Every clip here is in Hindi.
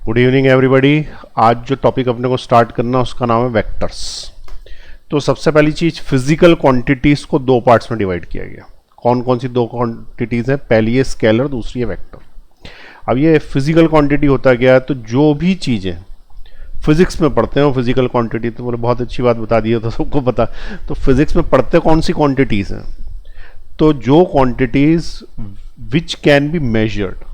Good evening everybody. आज जो टॉपिक अपने को स्टार्ट करना उसका नाम है वेक्टर्स। तो सबसे पहली चीज, फिजिकल क्वांटिटीज को दो पार्ट्स में डिवाइड किया गया। कौन कौन सी दो क्वांटिटीज हैं? पहली है स्केलर, दूसरी है वेक्टर। अब ये फिजिकल क्वांटिटी होता गया है, तो जो भी चीजें फिजिक्स में पढ़ते हैं फिजिकल क्वांटिटी, तो बोले बहुत अच्छी बात बता दी है, तो सबको पता। तो फिजिक्स में पढ़ते कौन सी क्वांटिटीज हैं? तो जो quantities which can be measured,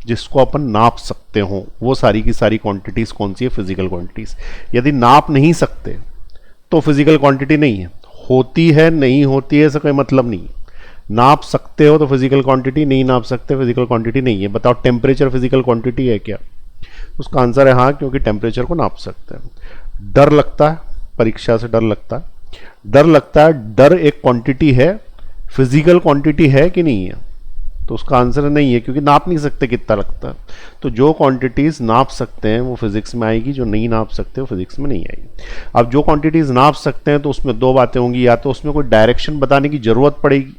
जिसको अपन नाप सकते हो, वो सारी की सारी क्वांटिटीज कौन सी है? Physical quantities. यदि नाप नहीं सकते तो फिजिकल क्वांटिटी नहीं है। होती है नहीं होती है इसका कोई मतलब नहीं। नाप सकते हो तो फिजिकल क्वांटिटी, नहीं नाप सकते फिजिकल क्वांटिटी नहीं है। बताओ टेम्परेचर फिजिकल क्वांटिटी है क्या? उसका आंसर है हाँ, क्योंकि टेम्परेचर को नाप सकते हैं। डर लगता है, परीक्षा से डर लगता है, डर लगता है, डर एक क्वांटिटी है, फिजिकल क्वांटिटी है कि नहीं है? तो उसका आंसर नहीं है, क्योंकि नाप नहीं सकते कितना लगता है। तो जो क्वांटिटीज नाप सकते हैं वो फिजिक्स में आएगी, जो नहीं नाप सकते वो फिजिक्स में नहीं आएगी। अब जो क्वांटिटीज नाप सकते हैं तो उसमें दो बातें होंगी, या तो उसमें कोई डायरेक्शन बताने की जरूरत पड़ेगी।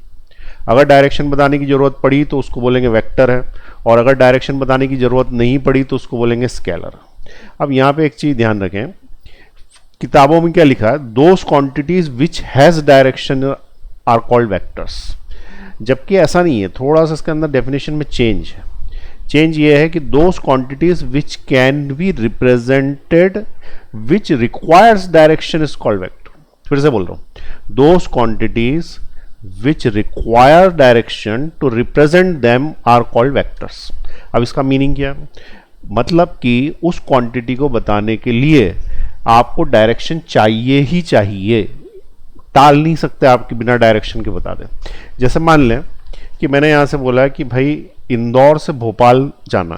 अगर डायरेक्शन बताने की जरूरत पड़ी तो उसको बोलेंगे वेक्टर है, और अगर डायरेक्शन बताने की जरूरत नहीं पड़ी तो उसको बोलेंगे स्केलर। अब यहाँ पे एक चीज ध्यान रखें, किताबों में क्या लिखा है? Those quantities which has direction are called vectors. जबकि ऐसा नहीं है, थोड़ा सा इसके अंदर डेफिनेशन में चेंज है। चेंज ये है कि those quantities which can be represented which requires direction is called vector. फिर से बोल रहा हूं, those quantities which require direction to represent them are called vectors. अब इसका मीनिंग क्या है? मतलब कि उस क्वांटिटी को बताने के लिए आपको डायरेक्शन चाहिए ही चाहिए, टाल नहीं सकते आपके बिना डायरेक्शन के बता दें। जैसे मान लें कि मैंने यहाँ से बोला है कि भाई इंदौर से भोपाल जाना,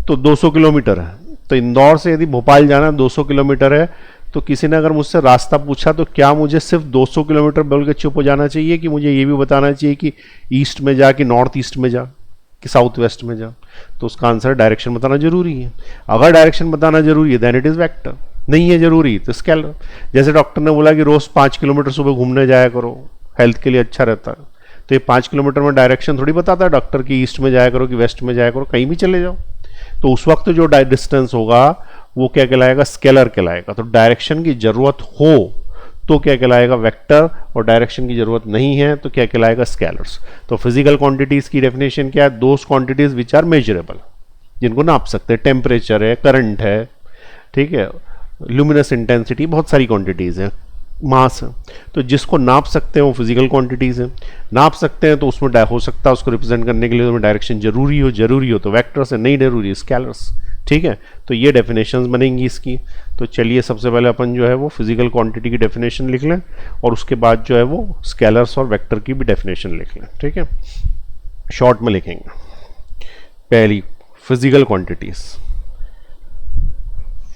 तो 200 किलोमीटर है। तो इंदौर से यदि भोपाल जाना 200 किलोमीटर है, तो किसी ने अगर मुझसे रास्ता पूछा तो क्या मुझे सिर्फ 200 किलोमीटर बोल के चुप हो जाना चाहिए, कि मुझे ये भी बताना चाहिए कि ईस्ट में जा, कि नॉर्थ ईस्ट में जा, कि साउथ वेस्ट में जा? तो उसका आंसर डायरेक्शन बताना जरूरी है। अगर डायरेक्शन बताना जरूरी है देन इट इज वेक्टर। नहीं है जरूरी तो स्केलर। जैसे डॉक्टर ने बोला कि रोज 5 किलोमीटर सुबह घूमने जाया करो, हेल्थ के लिए अच्छा रहता है, तो ये 5 किलोमीटर में डायरेक्शन थोड़ी बताता है डॉक्टर कि ईस्ट में जाया करो कि वेस्ट में जाया करो, कहीं भी चले जाओ। तो उस वक्त जो डिस्टेंस होगा वो क्या कहलाएगा? स्केलर कहलाएगा। तो डायरेक्शन की जरूरत हो तो क्या कहलाएगा? वेक्टर, और डायरेक्शन की जरूरत नहीं है तो क्या कहलाएगा? स्केलर्स। तो फिजिकल क्वांटिटीज की डेफिनेशन क्या है? Those quantities which are measurable, जिनको नाप सकते हैं। टेम्परेचर है, करंट है, ठीक है, ल्यूमिनस इंटेंसिटी, बहुत सारी क्वांटिटीज हैं, मास है। तो जिसको नाप सकते हैं वो फिजिकल क्वांटिटीज हैं। नाप सकते हैं तो उसमें हो सकता है उसको रिप्रेजेंट करने के लिए उसमें डायरेक्शन जरूरी हो तो वेक्टर्स है, नहीं जरूरी स्केलर्स। ठीक है, तो ये डेफिनेशंस बनेंगी इसकी। तो चलिए सबसे पहले अपन जो है वो फिजिकल क्वांटिटी की डेफिनेशन लिख लें, और उसके बाद जो है वो स्केलर्स और वेक्टर की भी डेफिनेशन लिख लें। ठीक है, शॉर्ट में लिखेंगे। पहली, physical quantities.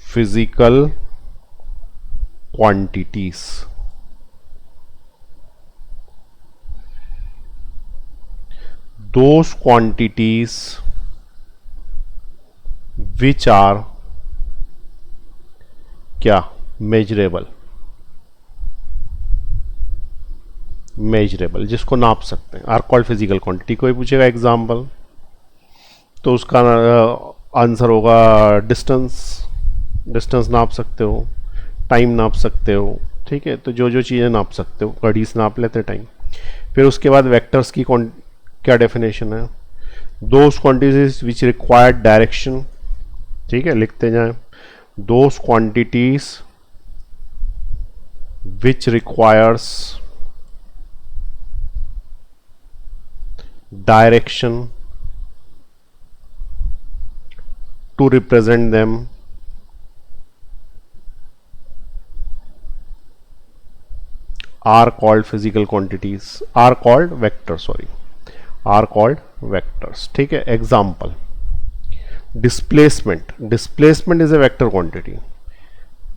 Physical quantities, those quantities which are क्या? मेजरेबल। मेजरेबल, जिसको नाप सकते हैं, आर कॉल्ड फिजिकल क्वांटिटी। कोई पूछेगा एग्जाम्पल, तो उसका आंसर होगा डिस्टेंस। डिस्टेंस नाप सकते हो, टाइम नाप सकते हो। ठीक है, तो जो जो चीज़ें नाप सकते हो, घड़ी से नाप लेते टाइम। फिर उसके बाद वेक्टर्स की क्या डेफिनेशन है? Those quantities which required direction. ठीक है, लिखते जाएं, those quantities which requires direction to represent them are called physical quantities, are called vectors, are called vectors. ठीक है, example, displacement. Displacement is a vector quantity.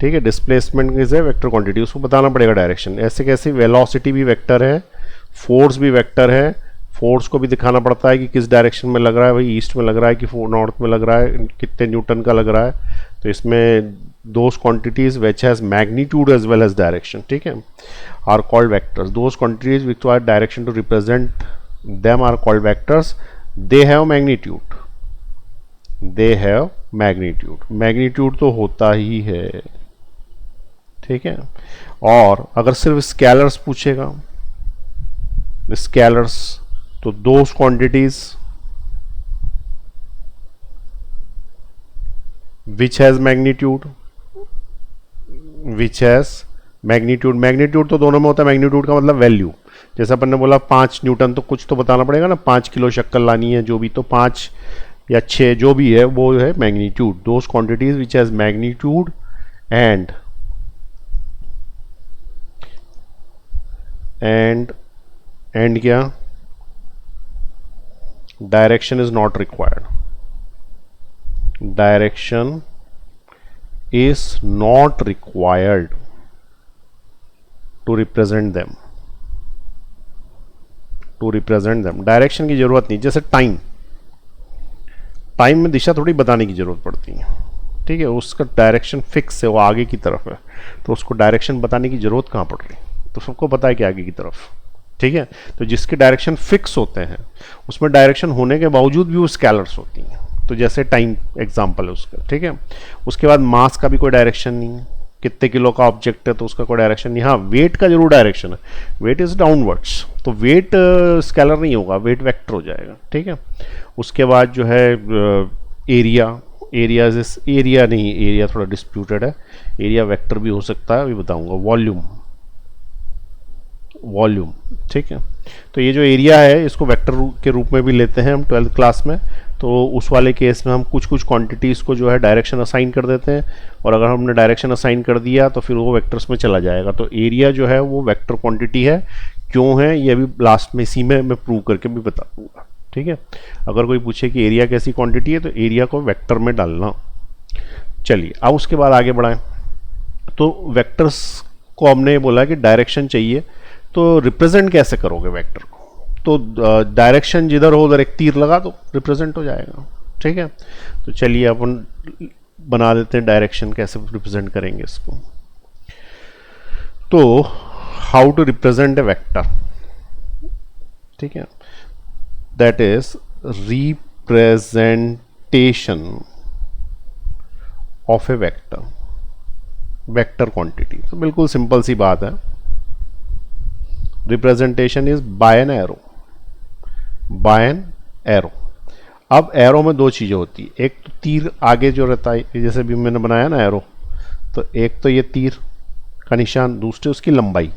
ठीक है, displacement is a vector quantity, उसको बताना पड़ेगा डायरेक्शन। ऐसे कैसे? वेलोसिटी भी वेक्टर है, फोर्स भी वेक्टर है। फोर्स को भी दिखाना पड़ता है कि किस डायरेक्शन में लग रहा है, भाई ईस्ट में लग रहा है कि नॉर्थ में लग रहा है, कितने न्यूटन का लग रहा है। तो इसमें those quantities which has magnitude as well as direction, ठीक है, are called vectors. Those quantities which require direction to represent them are called vectors. They have magnitude. They have magnitude तो होता ही है, ठीक है। और अगर सिर्फ स्केलर्स पूछेगा, स्केलर्स, तो those quantities which has magnitude, magnitude तो दोनों में होता है। मैग्नीट्यूड का मतलब वैल्यू, जैसे अपन ने बोला 5 न्यूटन, तो कुछ तो बताना पड़ेगा ना, 5 किलो शक्कर लानी है जो भी, तो 5 या 6 जो भी है वो है magnitude. Those quantities which has magnitude and क्या, direction is not required, direction is not required to represent them, direction की जरूरत नहीं। जैसे टाइम में दिशा थोड़ी बताने की जरूरत पड़ती है, ठीक है, उसका डायरेक्शन फिक्स है, वो आगे की तरफ है, तो उसको डायरेक्शन बताने की जरूरत कहाँ पड़ रही, तो सबको पता है कि आगे की तरफ, ठीक है। तो जिसके डायरेक्शन फिक्स होते हैं उसमें डायरेक्शन होने के बावजूद भी वो स्केलर्स होती हैं, तो जैसे टाइम एग्जांपल है उसका, ठीक है। उसके बाद मास का भी कोई डायरेक्शन नहीं है, कितने किलो का ऑब्जेक्ट है तो उसका कोई डायरेक्शन नहीं। हाँ, वेट का जरूर डायरेक्शन है, वेट इज डाउनवर्ड्स, तो वेट स्केलर नहीं होगा, वेट वेक्टर हो जाएगा, ठीक है। उसके बाद जो है एरिया थोड़ा डिस्प्यूटेड है, एरिया वेक्टर भी हो सकता है, अभी बताऊंगा। वॉल्यूम, ठीक है। तो ये जो एरिया है इसको वेक्टर के रूप में भी लेते हैं हम 12th क्लास में, तो उस वाले केस में हम कुछ क्वांटिटीज़ को जो है डायरेक्शन असाइन कर देते हैं, और अगर हमने डायरेक्शन असाइन कर दिया तो फिर वो वेक्टर्स में चला जाएगा। तो एरिया जो है वो वेक्टर क्वांटिटी है, क्यों है ये अभी लास्ट में इसी में मैं प्रूव करके भी बता दूंगा, ठीक है। अगर कोई पूछे कि एरिया कैसी क्वांटिटी है तो एरिया को वेक्टर में डालना। चलिए अब उसके बाद आगे बढ़ाएं, तो वेक्टर्स को हमने बोला कि डायरेक्शन चाहिए, तो रिप्रेजेंट कैसे करोगे वेक्टर को, तो डायरेक्शन जिधर हो उधर एक तीर लगा दो, रिप्रेजेंट हो जाएगा, ठीक है। तो चलिए अपन बना देते हैं डायरेक्शन कैसे रिप्रेजेंट करेंगे इसको। तो how to represent a vector, ठीक है, that is representation of a vector quantity. तो बिल्कुल सिंपल सी बात है, representation is by an arrow. अब एरो में दो चीजें होती है, एक तो तीर आगे जो रहता है, जैसे भी मैंने बनाया ना एरो, तो एक तो ये तीर का निशान, दूसरे उसकी लंबाई।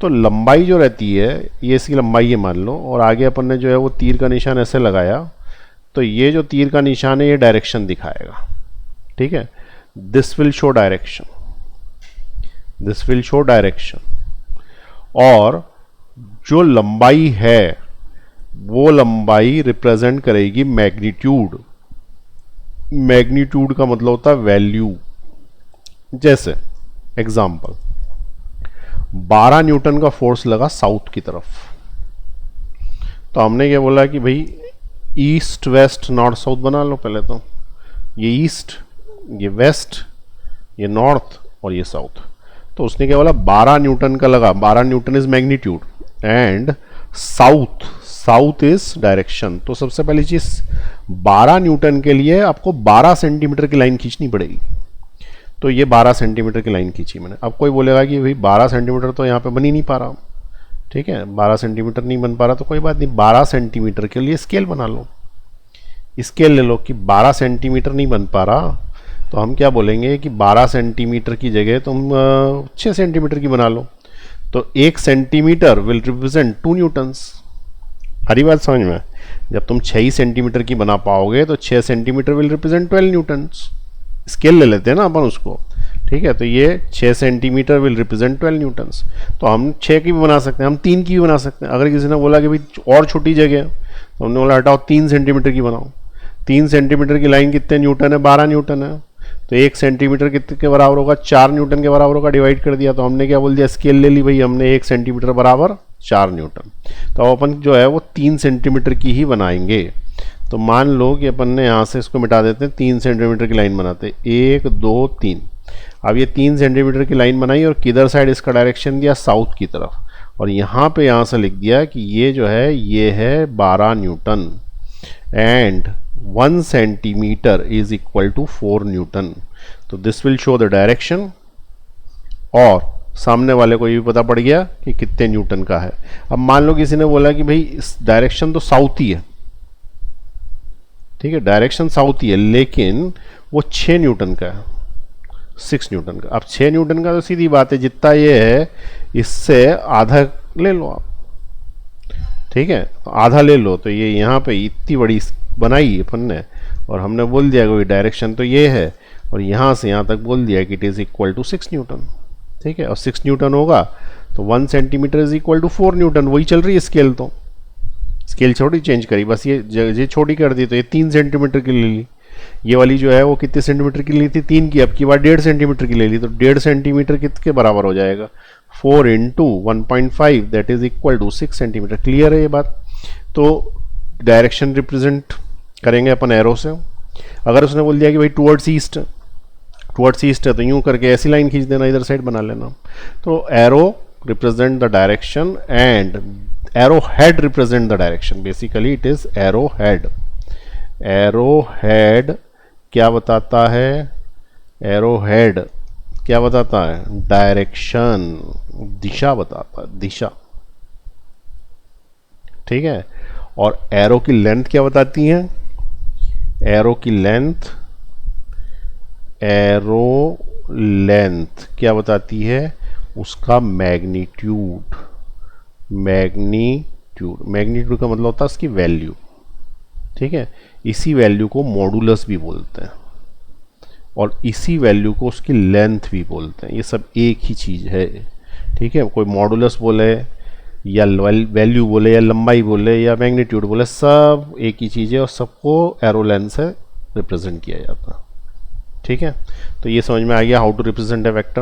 तो लंबाई जो रहती है ये इसकी लंबाई है मान लो, और आगे अपन ने जो है वो तीर का निशान ऐसे लगाया, तो ये जो तीर का निशान है ये डायरेक्शन दिखाएगा, ठीक है। दिस विल शो डायरेक्शन, और जो लंबाई है वो लंबाई रिप्रेजेंट करेगी मैग्नीट्यूड का मतलब होता है वैल्यू। जैसे एग्जांपल, 12 न्यूटन का फोर्स लगा साउथ की तरफ, तो हमने क्या बोला कि भाई ईस्ट वेस्ट नॉर्थ साउथ बना लो पहले, तो ये ईस्ट, ये वेस्ट, ये नॉर्थ और ये साउथ। तो उसने क्या बोला, 12 न्यूटन का लगा, 12 Newton is magnitude and south is direction. तो सबसे पहली चीज, 12 न्यूटन के लिए आपको 12 सेंटीमीटर की लाइन खींचनी पड़ेगी, तो ये 12 सेंटीमीटर की लाइन खींची मैंने। अब कोई बोलेगा कि भाई 12 सेंटीमीटर तो यहाँ पे बन ही नहीं पा रहा, ठीक है, 12 सेंटीमीटर नहीं बन पा रहा, तो कोई बात नहीं, 12 सेंटीमीटर के लिए स्केल बना लो, स्केल ले लो कि 12 सेंटीमीटर नहीं बन पा रहा, तो हम क्या बोलेंगे कि 12 सेंटीमीटर की जगह तुम 6 सेंटीमीटर की बना लो, तो 1 सेंटीमीटर विल रिप्रेजेंट 2 न्यूटन्स। हरी बात समझ में, जब तुम 6 सेंटीमीटर की बना पाओगे तो 6 centimetre will represent 12 Newton's. Scale ले लेते हैं ना अपन उसको, ठीक है। तो ये 6 सेंटीमीटर विल रिप्रेजेंट 12 न्यूटन्स। तो हम 6 की भी बना सकते हैं, हम 3 की भी बना सकते हैं। अगर किसी ने बोला कि भाई और छोटी जगह, तो हमने बोला हटाओ 3 सेंटीमीटर की बनाओ। 3 सेंटीमीटर की लाइन कितने न्यूटन है, 12 न्यूटन है, तो 1 सेंटीमीटर कितने के बराबर होगा, 4 न्यूटन के बराबर होगा। डिवाइड कर दिया, तो हमने क्या बोल दिया, स्केल ले ली भाई हमने, 1 सेंटीमीटर बराबर 4 न्यूटन। तो अपन जो है वो 3 सेंटीमीटर की ही बनाएंगे। तो मान लो कि अपन ने यहाँ से इसको मिटा देते हैं, 3 सेंटीमीटर की लाइन बनाते हैं, 1 2 3। अब ये 3 सेंटीमीटर की लाइन बनाई और किधर साइड इसका डायरेक्शन दिया, साउथ की तरफ, और यहाँ पे यहाँ से लिख दिया कि ये जो है ये है 12 newton and 1 centimetre is equal to 4 newton. तो this will show the direction, और सामने वाले को ये भी पता पड़ गया कि कितने न्यूटन का है। अब मान लो किसी ने बोला कि भाई इस डायरेक्शन तो साउथ ही है, ठीक है, डायरेक्शन साउथ ही है, लेकिन वो 6 न्यूटन का है, 6 न्यूटन का। अब 6 न्यूटन का तो सीधी बात है, जितना ये है इससे आधा ले लो आप, ठीक है, तो आधा ले लो। तो ये यहाँ पे इतनी बड़ी बनाई अपन ने, और हमने बोल दिया कि डायरेक्शन तो ये है, और यहाँ से यहाँ तक बोल दिया कि it is equal to 6 newton, ठीक है। और 6 न्यूटन होगा तो 1 centimetre is equal to 4 newton, वही चल रही है स्केल। तो स्केल छोटी चेंज करी, बस ये छोटी कर दी, तो ये 3 सेंटीमीटर की ले ली। ये वाली जो है वो कितने सेंटीमीटर की ली थी, 3 की, अब की बार 1.5 सेंटीमीटर की ले ली। तो 1.5 सेंटीमीटर कितने बराबर हो जाएगा, 4 into 1.5 that is equal to 6 centimetre. Clear है ये बात। तो डायरेक्शन रिप्रेजेंट करेंगे अपन एरो से। अगर उसने बोल दिया कि भाई टुवर्ड्स ईस्ट है, तो यूं करके ऐसी लाइन खींच देना, इधर साइड बना लेना। तो arrow represent the direction and arrow head represent the direction. Basically it is arrow head. Arrow head क्या बताता है, एरो हेड क्या बताता है, डायरेक्शन, दिशा बताता है, दिशा, ठीक है। और एरो की लेंथ क्या बताती है, एरो की लेंथ, एरो लेंथ क्या बताती है, उसका मैग्नीट्यूड। मैग्नीट्यूड का मतलब होता है उसकी वैल्यू, ठीक है। इसी वैल्यू को मॉडुलस भी बोलते हैं, और इसी वैल्यू को उसकी लेंथ भी बोलते हैं। ये सब एक ही चीज़ है, ठीक है। कोई मॉडुलस बोले या वैल्यू बोले या लंबाई बोले या मैग्नीट्यूड बोले, सब एक ही चीज़ है, और सबको एरो लेंथ से रिप्रेजेंट किया जाता है, ठीक है। तो ये समझ में आ गया how to represent a vector.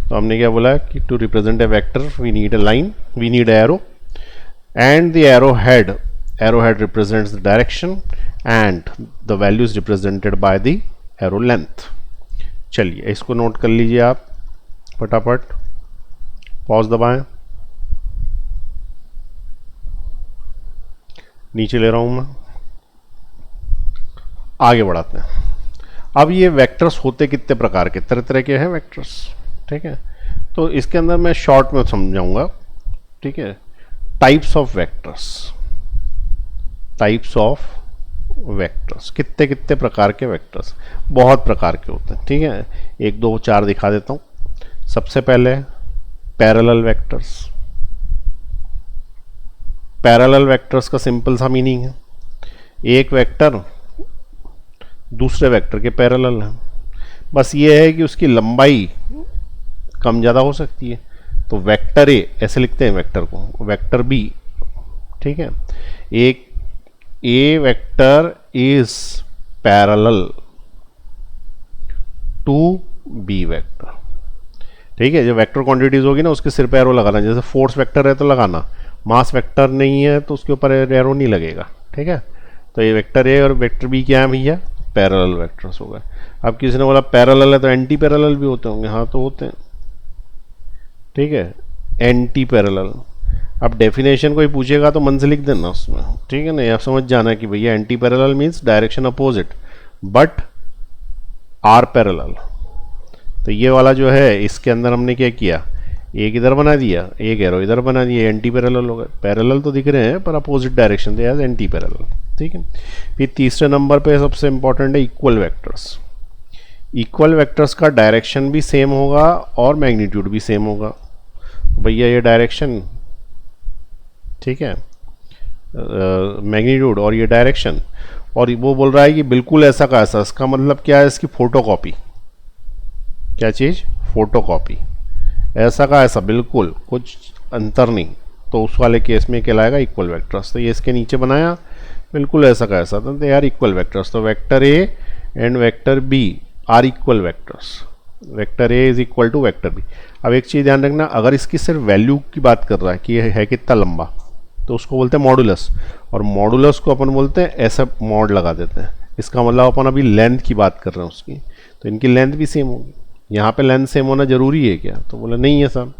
तो हमने क्या बोला कि to represent a vector we need a line, we need arrow, and the arrow head represents the direction and the value is represented by the arrow length। चलिए इसको नोट कर लीजिए आप फटाफट, पॉज दबाएं, नीचे ले रहा हूं मैं, आगे बढ़ाते हैं। अब ये वेक्टर्स होते कितने प्रकार के, तरह तरह के हैं वेक्टर्स, ठीक है। तो इसके अंदर मैं शॉर्ट में समझाऊंगा, ठीक है। Types of vectors, types of vectors, कितने कितने प्रकार के वेक्टर्स, बहुत प्रकार के होते हैं, ठीक है। 1 2 4 दिखा देता हूं। सबसे पहले पैरेलल वेक्टर्स। पैरेलल वेक्टर्स का सिंपल सा मीनिंग है, एक वेक्टर दूसरे वेक्टर के पैरेलल है, बस ये है कि उसकी लंबाई कम ज़्यादा हो सकती है। तो वेक्टर ए ऐसे लिखते हैं वेक्टर को, वेक्टर बी, ठीक है। एक a vector is parallel to b vector, ठीक है। जो वेक्टर क्वांटिटीज होगी ना उसके सिर पे एरो लगाना, जैसे फोर्स वेक्टर है तो लगाना, मास वेक्टर नहीं है तो उसके ऊपर एरो नहीं लगेगा, ठीक है। तो ये वेक्टर ए और वेक्टर बी क्या है भैया, पैरेलल वेक्टर्स हो गए। अब किसी ने बोला पैरेलल है तो एंटी पैरेलल भी होते होंगे, हाँ तो होते हैं, ठीक है, एंटी पैरेलल। अब डेफिनेशन कोई पूछेगा तो मन से लिख देना उसमें, ठीक है ना, आप समझ जाना कि भैया anti parallel means direction opposite but are parallel. तो ये वाला जो है इसके अंदर हमने क्या किया, एक इधर बना दिया, एक एरो इधर बना दिया, एंटी पैरेलल हो गए। पैरेलल तो दिख रहे हैं पर अपोजिट डायरेक्शन से एज एंटी पैरेलल, ठीक है। फिर तीसरे नंबर पे सबसे इंपॉर्टेंट है इक्वल वेक्टर्स। इक्वल वेक्टर्स का डायरेक्शन भी सेम होगा और मैग्नीट्यूड भी सेम होगा। तो भैया ये डायरेक्शन, ठीक है, मैग्नीट्यूड और ये डायरेक्शन, और वो बोल रहा है कि बिल्कुल ऐसा का ऐसा। इसका मतलब क्या है, इसकी फोटोकॉपी, क्या चीज़, फोटोकॉपी, ऐसा का ऐसा बिल्कुल कुछ अंतर नहीं। तो उस वाले केस में कहलाएगा इक्वल वेक्टर्स। तो ये इसके नीचे बनाया बिल्कुल ऐसा का ऐसा, तो दे आर इक्वल वेक्टर्स। तो vector A and vector B are equal vectors. Vector A is equal to vector B. अब एक चीज़ ध्यान रखना, अगर इसकी सिर्फ वैल्यू की बात कर रहा है कि ये है कितना लंबा, तो उसको बोलते हैं मॉडुलस, और मॉडुलस को अपन बोलते हैं ऐसा मॉड लगा देते हैं। इसका मतलब अपन अभी लेंथ की बात कर रहे हैं उसकी, तो इनकी लेंथ भी सेम होगी। यहाँ पे लेंथ सेम होना जरूरी है क्या, तो बोला नहीं है साहब,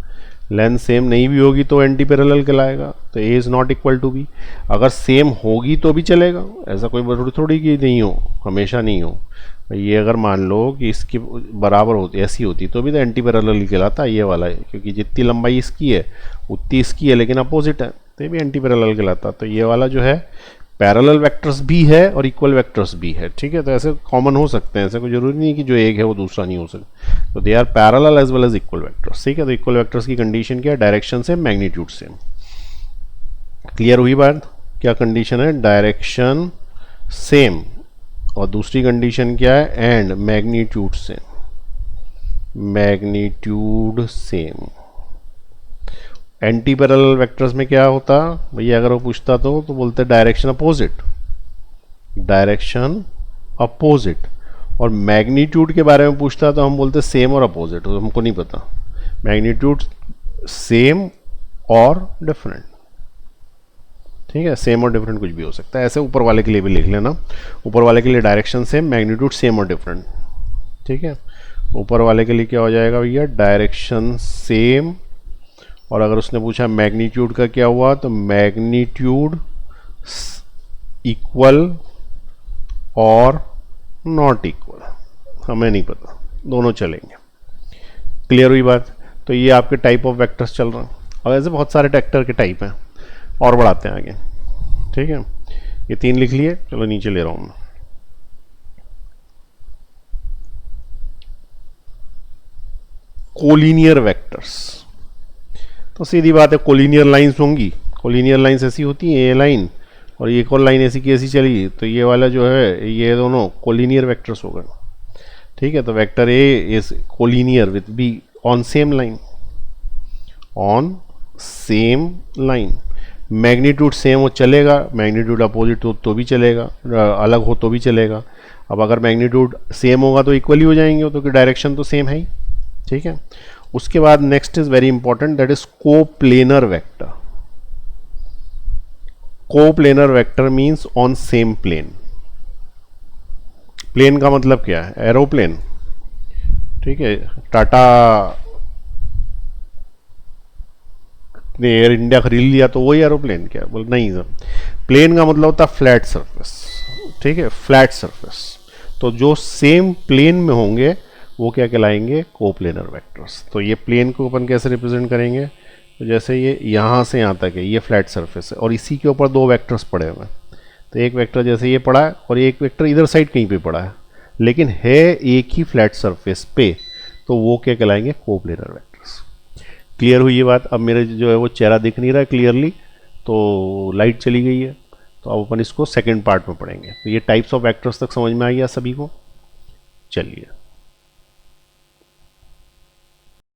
लेंथ सेम नहीं भी होगी तो एंटी पैरेलल कहलाएगा। तो A is not equal to B. अगर सेम होगी तो भी चलेगा, ऐसा कोई जरूरी थोड़ी कि नहीं हो, हमेशा नहीं हो। ये अगर मान लो कि इसकी बराबर होती, ऐसी होती, तो भी तो एंटी पैरेलल ही कहलाता है ये वाला है, क्योंकि जितनी लंबाई इसकी है उतनी इसकी है, लेकिन अपोजिट है, तो ये भी एंटी पैरेलल कहलाता। तो ये वाला जो है पैरेलल वेक्टर्स भी है और इक्वल वेक्टर्स भी है, ठीक है। तो ऐसे कॉमन हो सकते हैं, ऐसे कोई जरूरी नहीं कि जो एक है वो दूसरा नहीं हो सकता। तो they are parallel as well as equal vectors, ठीक है। तो इक्वल वेक्टर्स की कंडीशन क्या है? Direction same, magnitude same. Clear हुई बात? क्या कंडीशन है? डायरेक्शन सेम, और दूसरी कंडीशन क्या है? And magnitude same, magnitude same. Anti parallel vectors में क्या होता भैया? अगर वो पूछता तो बोलते डायरेक्शन अपोजिट, डायरेक्शन अपोजिट। और मैग्नीट्यूड के बारे में पूछता तो हम बोलते सेम और अपोजिट, तो हमको नहीं पता। मैग्नीट्यूड सेम और डिफरेंट, ठीक है। सेम और डिफरेंट कुछ भी हो सकता है, ऐसे ऊपर वाले के लिए भी लिख लेना। ऊपर वाले के लिए डायरेक्शन सेम, मैग्नीट्यूड सेम और डिफरेंट, ठीक है। ऊपर वाले के लिए क्या हो जाएगा भैया? डायरेक्शन सेम, और अगर उसने पूछा मैग्नीट्यूड का क्या हुआ, तो मैग्नीट्यूड इक्वल और नॉट इक्वल, हमें नहीं पता, दोनों चलेंगे। क्लियर हुई बात? तो ये आपके टाइप ऑफ वेक्टर्स चल रहे हैं। और ऐसे बहुत सारे वेक्टर के टाइप हैं, और बढ़ाते हैं आगे, ठीक है। ये 3 लिख लिए, चलो नीचे ले रहा हूं मैं। कोलिनियर वेक्टर्स, तो सीधी बात है, कोलिनियर लाइंस होंगी। कोलिनियर लाइंस ऐसी होती हैं, ए लाइन और एक और लाइन ऐसी की ऐसी चली, तो ये वाला जो है, ये दोनों कोलिनियर वेक्टर्स हो गए, ठीक है। तो vector A is collinear with be on same line, on same line. Magnitude same हो चलेगा, मैग्नीट्यूड अपोजिट हो तो भी चलेगा, अलग हो तो भी चलेगा। अब अगर मैग्नीट्यूड सेम होगा तो इक्वली हो जाएंगे, तो कि डायरेक्शन तो सेम है ही, ठीक है। उसके बाद next is very important, that is coplanar vector. Coplanar vector means on same plane. Plane का मतलब क्या है? एरोप्लेन, ठीक है। टाटा ने एयर इंडिया खरीद लिया तो वही एरोप्लेन क्या? बोल नहीं सर, प्लेन का मतलब होता है फ्लैट सरफेस, ठीक है, फ्लैट सरफेस। तो जो सेम प्लेन में होंगे वो क्या कहलाएंगे? Coplanar vectors. तो ये प्लेन को अपन कैसे रिप्रेजेंट करेंगे? तो जैसे ये यहाँ से यहाँ तक है, ये फ्लैट सरफेस है, और इसी के ऊपर 2 वेक्टर्स पड़े हुए हैं। तो एक वेक्टर जैसे ये पड़ा है, और एक वेक्टर इधर साइड कहीं पे पड़ा है, लेकिन है एक ही फ्लैट सरफेस पे, तो वो क्या कहलाएंगे? Coplanar vectors. क्लियर हुई ये बात? अब मेरे जो है वो चेहरा दिख नहीं रहा है क्लियरली, तो लाइट चली गई है। तो अब अपन इसको सेकेंड पार्ट में पढ़ेंगे। तो ये टाइप्स ऑफ वेक्टर्स तक समझ में आ गया सभी को? चलिए।